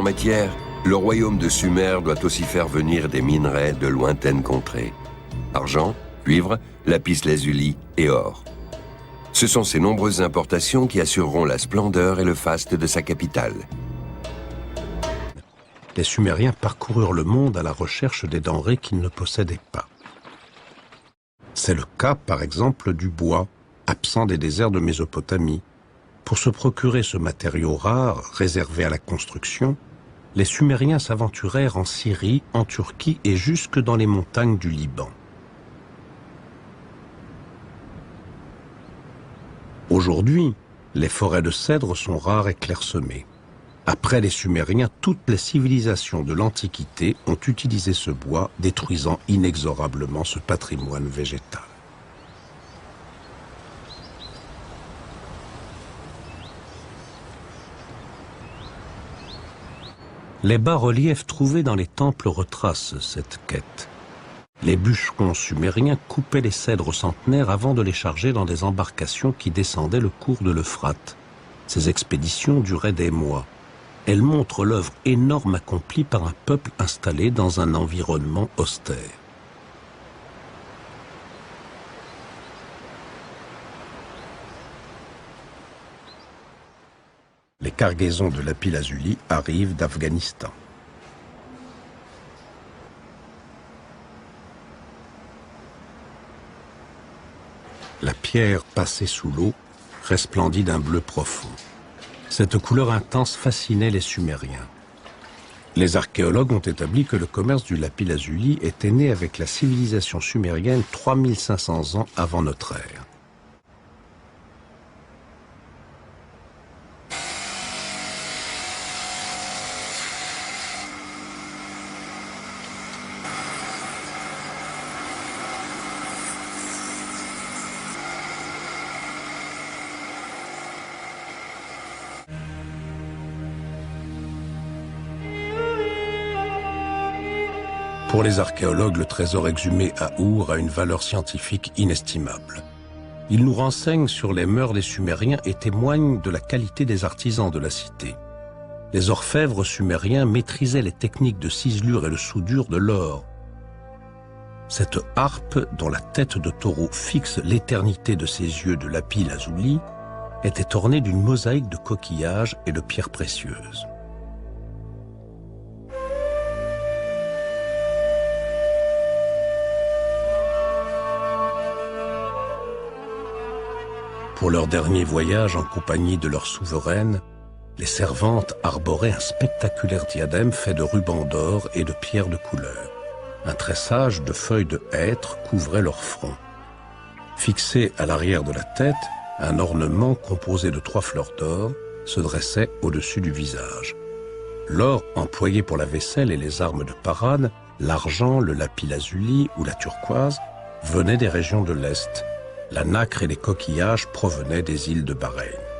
matière, le royaume de Sumer doit aussi faire venir des minerais de lointaines contrées. Argent, cuivre, lapis-lazuli et or. Ce sont ces nombreuses importations qui assureront la splendeur et le faste de sa capitale. Les Sumériens parcoururent le monde à la recherche des denrées qu'ils ne possédaient pas. C'est le cas, par exemple, du bois, absent des déserts de Mésopotamie. Pour se procurer ce matériau rare, réservé à la construction, les Sumériens s'aventurèrent en Syrie, en Turquie et jusque dans les montagnes du Liban. Aujourd'hui, les forêts de cèdre sont rares et clairsemées. Après les Sumériens, toutes les civilisations de l'Antiquité ont utilisé ce bois, détruisant inexorablement ce patrimoine végétal. Les bas-reliefs trouvés dans les temples retracent cette quête. Les bûcherons sumériens coupaient les cèdres centenaires avant de les charger dans des embarcations qui descendaient le cours de l'Euphrate. Ces expéditions duraient des mois. Elles montrent l'œuvre énorme accomplie par un peuple installé dans un environnement austère. Les cargaisons de lapis-lazuli arrivent d'Afghanistan. La pierre passée sous l'eau resplendit d'un bleu profond. Cette couleur intense fascinait les Sumériens. Les archéologues ont établi que le commerce du lapis-lazuli était né avec la civilisation sumérienne 3500 ans avant notre ère. Pour les archéologues, le trésor exhumé à Our a une valeur scientifique inestimable. Il nous renseigne sur les mœurs des Sumériens et témoigne de la qualité des artisans de la cité. Les orfèvres sumériens maîtrisaient les techniques de ciselure et de soudure de l'or. Cette harpe, dont la tête de taureau fixe l'éternité de ses yeux de lapis-lazuli, était ornée d'une mosaïque de coquillages et de pierres précieuses. Pour leur dernier voyage en compagnie de leur souveraine, les servantes arboraient un spectaculaire diadème fait de rubans d'or et de pierres de couleur. Un tressage de feuilles de hêtre couvrait leur front. Fixé à l'arrière de la tête, un ornement composé de 3 fleurs d'or se dressait au-dessus du visage. L'or employé pour la vaisselle et les armes de parade, l'argent, le lapis-lazuli ou la turquoise, venaient des régions de l'Est. La nacre et les coquillages provenaient des îles de Bahreïn.